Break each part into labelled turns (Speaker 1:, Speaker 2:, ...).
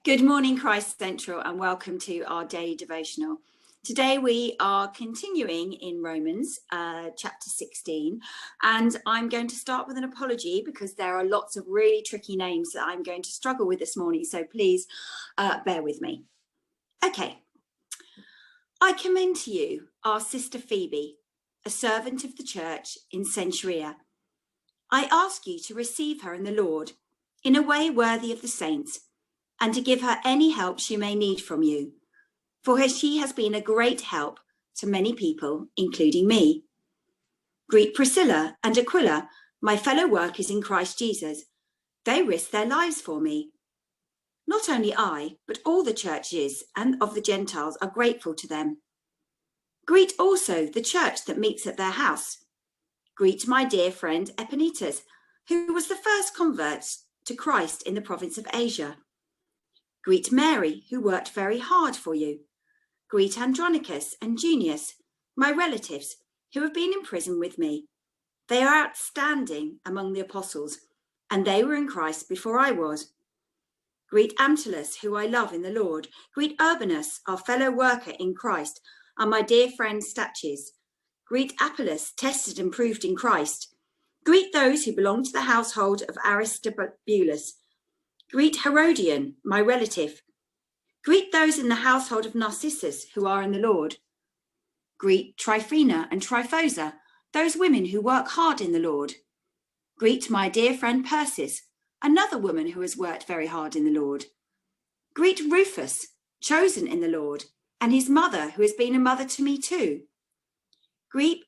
Speaker 1: Good morning, Christ Central, and welcome to our daily devotional. Today we are continuing in Romans chapter 16, and I'm going to start with an apology because there are lots of really tricky names that I'm going to struggle with this morning, so please bear with me. Okay. I commend to you our sister Phoebe, a servant of the church in Cenchrea. I ask you to receive her in the Lord in a way worthy of the saints, and to give her any help she may need from you, for she has been a great help to many people, including me. Greet Priscilla and Aquila, my fellow workers in Christ Jesus. They risked their lives for me. Not only I, but all the churches and of the Gentiles are grateful to them. Greet also the church that meets at their house. Greet my dear friend Epanetus, who was the first convert to Christ in the province of Asia. Greet Mary, who worked very hard for you. Greet Andronicus and Junius, my relatives, who have been in prison with me. They are outstanding among the apostles, and they were in Christ before I was. Greet Amtilas, who I love in the Lord. Greet Urbanus, our fellow worker in Christ, and my dear friend Stachys. Greet Apollos, tested and proved in Christ. Greet those who belong to the household of Aristobulus. Greet Herodion, my relative. Greet those in the household of Narcissus who are in the Lord. Greet Tryphena and Tryphosa, those women who work hard in the Lord. Greet my dear friend Persis, another woman who has worked very hard in the Lord. Greet Rufus, chosen in the Lord, and his mother, who has been a mother to me too. Greet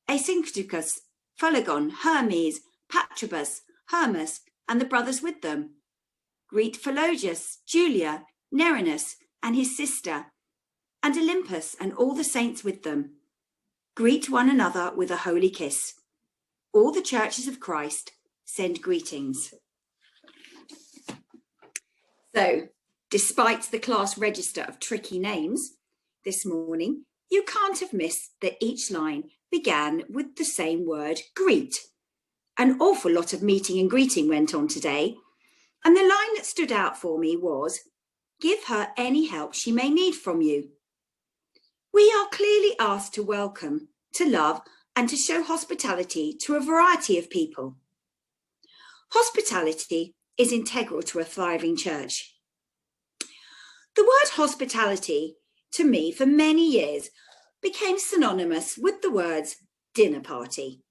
Speaker 1: Asyncritus, Phlegon, Hermes, Patrobus, Hermas, and the brothers with them. Greet Philologus, Julia, Nerinus, and his sister, and Olympus, and all the saints with them. Greet one another with a holy kiss. All the churches of Christ send greetings. So, despite the class register of tricky names this morning, you can't have missed that each line began with the same word, greet. An awful lot of meeting and greeting went on today. And the line that stood out for me was, give her any help she may need from you. We are clearly asked to welcome, to love, and to show hospitality to a variety of people. Hospitality is integral to a thriving church. The word hospitality, to me, for many years, became synonymous with the words dinner party.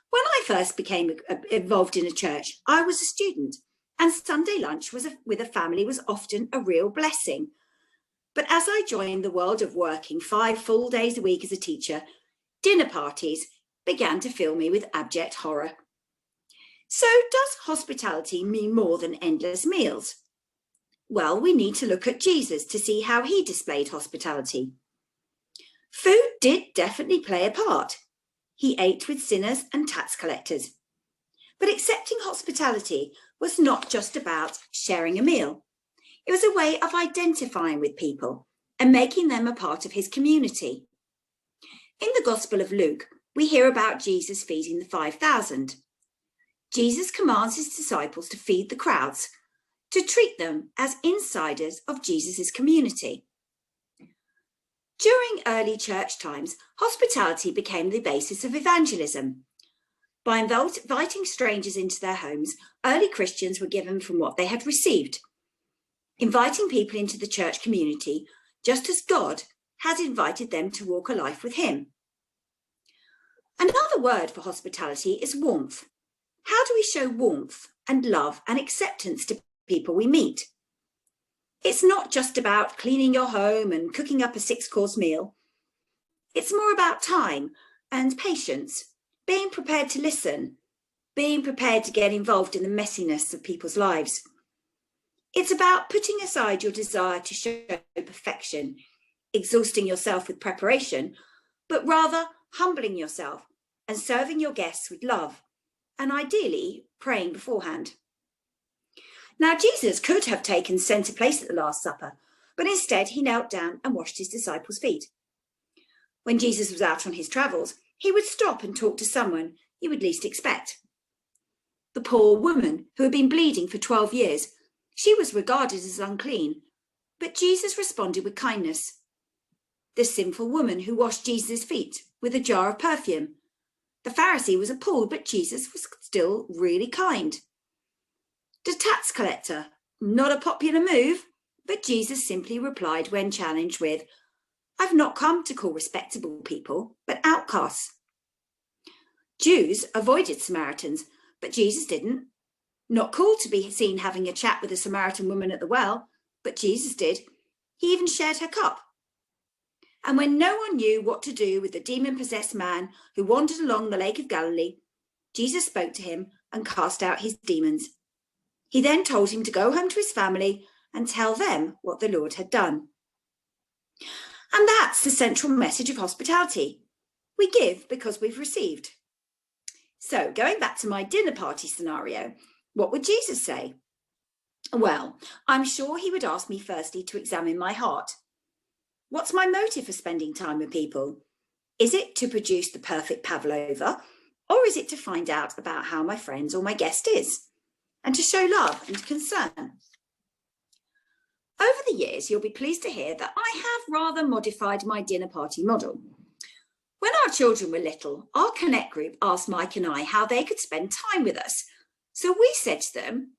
Speaker 1: When I first became involved in a church, I was a student. And Sunday lunch with a family was often a real blessing. But as I joined the world of working 5 full days a week as a teacher, dinner parties began to fill me with abject horror. So does hospitality mean more than endless meals? Well, we need to look at Jesus to see how he displayed hospitality. Food did definitely play a part. He ate with sinners and tax collectors. But accepting hospitality was not just about sharing a meal. It was a way of identifying with people and making them a part of his community. In the Gospel of Luke, we hear about Jesus feeding the 5,000. Jesus commands his disciples to feed the crowds, to treat them as insiders of Jesus' community. During early church times, hospitality became the basis of evangelism. By inviting strangers into their homes, early Christians were given from what they had received, inviting people into the church community, just as God had invited them to walk a life with him. Another word for hospitality is warmth. How do we show warmth and love and acceptance to people we meet? It's not just about cleaning your home and cooking up a 6-course meal. It's more about time and patience, being prepared to listen, being prepared to get involved in the messiness of people's lives. It's about putting aside your desire to show perfection, exhausting yourself with preparation, but rather humbling yourself and serving your guests with love, and ideally praying beforehand. Now, Jesus could have taken centre place at the Last Supper, but instead he knelt down and washed his disciples' feet. When Jesus was out on his travels, he would stop and talk to someone you would least expect. The poor woman who had been bleeding for 12 years She was regarded as unclean, but Jesus responded with kindness. The sinful woman who washed Jesus' feet with a jar of perfume. The Pharisee was appalled, but Jesus was still really kind. The tax collector, not a popular move, but Jesus simply replied when challenged with, I've not come to call respectable people, but outcasts. Jews avoided Samaritans, but Jesus didn't. Not cool to be seen having a chat with a Samaritan woman at the well, but Jesus did. He even shared her cup. And when no one knew what to do with the demon-possessed man who wandered along the Lake of Galilee, Jesus spoke to him and cast out his demons. He then told him to go home to his family and tell them what the Lord had done. And that's the central message of hospitality. We give because we've received. So going back to my dinner party scenario, what would Jesus say? Well, I'm sure he would ask me firstly to examine my heart. What's my motive for spending time with people? Is it to produce the perfect pavlova, or is it to find out about how my friends or my guest is, and to show love and concern? Over the years, you'll be pleased to hear that I have rather modified my dinner party model. When our children were little, our Connect group asked Mike and I how they could spend time with us. So we said to them,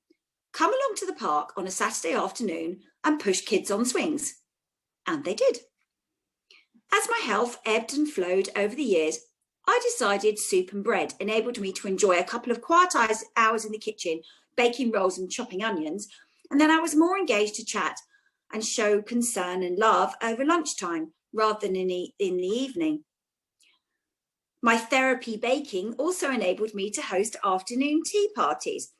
Speaker 1: come along to the park on a Saturday afternoon and push kids on swings. And they did. As my health ebbed and flowed over the years, I decided soup and bread enabled me to enjoy a couple of quiet hours in the kitchen, baking rolls and chopping onions, and then I was more engaged to chat and show concern and love over lunchtime rather than in the evening. My therapy baking also enabled me to host afternoon tea parties.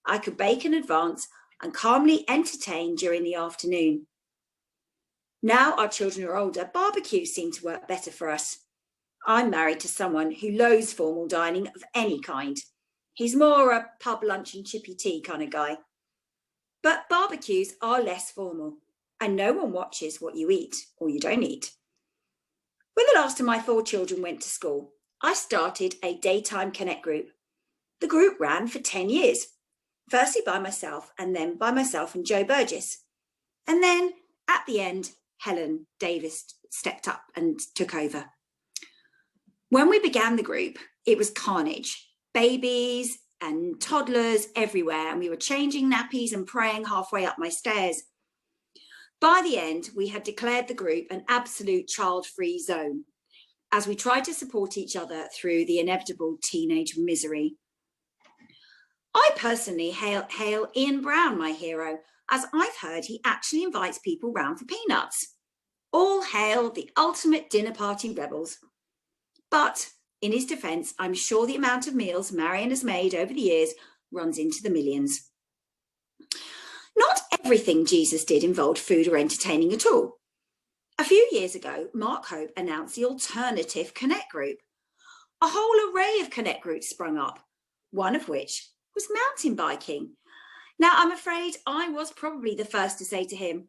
Speaker 1: I could bake in advance and calmly entertain during the afternoon. Now our children are older, barbecues seem to work better for us. I'm married to someone who loathes formal dining of any kind. He's more a pub lunch and chippy tea kind of guy. But barbecues are less formal, and no one watches what you eat or you don't eat. When the last of my 4 children went to school, I started a daytime Connect group. The group ran for 10 years, firstly by myself and then by myself and Joe Burgess. And then at the end, Helen Davis stepped up and took over. When we began the group, it was carnage, babies and toddlers everywhere, and we were changing nappies and praying halfway up my stairs. By the end, we had declared the group an absolute child-free zone, as we tried to support each other through the inevitable teenage misery. I personally hail Ian Brown, my hero, as I've heard he actually invites people round for peanuts. All hail the ultimate dinner party rebels. But in his defence, I'm sure the amount of meals Marion has made over the years runs into the millions. Not everything Jesus did involved food or entertaining at all. A few years ago, Mark Hope announced the alternative Connect group. A whole array of Connect groups sprung up, one of which was mountain biking. Now, I'm afraid I was probably the first to say to him,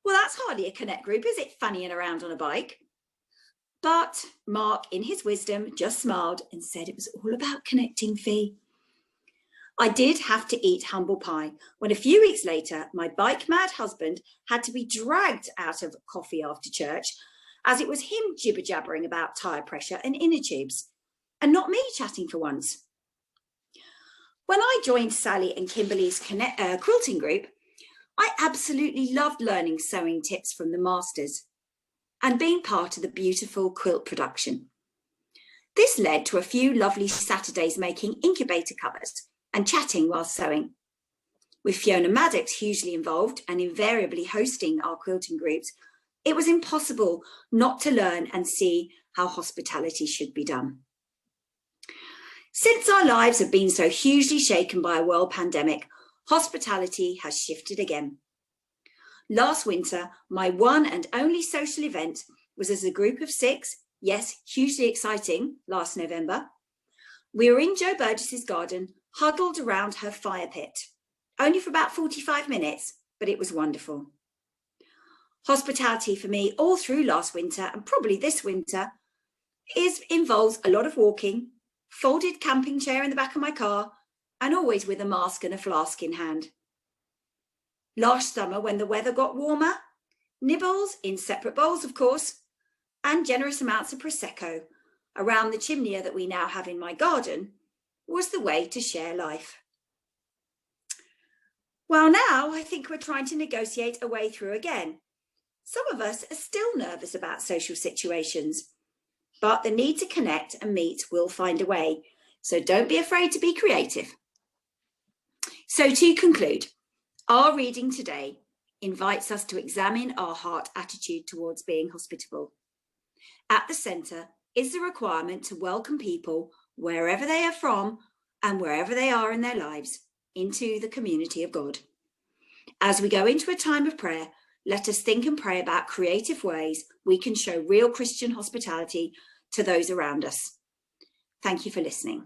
Speaker 1: well, that's hardly a Connect group, is it, fannying around on a bike? But Mark, in his wisdom, just smiled and said it was all about connecting, Fee. I did have to eat humble pie when a few weeks later, my bike-mad husband had to be dragged out of coffee after church, as it was him jibber-jabbering about tyre pressure and inner tubes, and not me chatting for once. When I joined Sally and Kimberly's quilting group, I absolutely loved learning sewing tips from the masters and being part of the beautiful quilt production. This led to a few lovely Saturdays making incubator covers and chatting while sewing. With Fiona Maddox hugely involved and invariably hosting our quilting groups, it was impossible not to learn and see how hospitality should be done. Since our lives have been so hugely shaken by a world pandemic, hospitality has shifted again. Last winter, my one and only social event was as a group of 6, yes, hugely exciting, last November. We were in Joe Burgess's garden, huddled around her fire pit, only for about 45 minutes, but it was wonderful. Hospitality for me all through last winter and probably this winter involves a lot of walking, folded camping chair in the back of my car, and always with a mask and a flask in hand. Last summer, when the weather got warmer, nibbles in separate bowls, of course, and generous amounts of Prosecco around the chimney that we now have in my garden was the way to share life. Well, now I think we're trying to negotiate a way through again. Some of us are still nervous about social situations, but the need to connect and meet will find a way. So don't be afraid to be creative. So to conclude, our reading today invites us to examine our heart attitude towards being hospitable. At the centre is the requirement to welcome people wherever they are from and wherever they are in their lives into the community of God. As we go into a time of prayer, let us think and pray about creative ways we can show real Christian hospitality to those around us. Thank you for listening.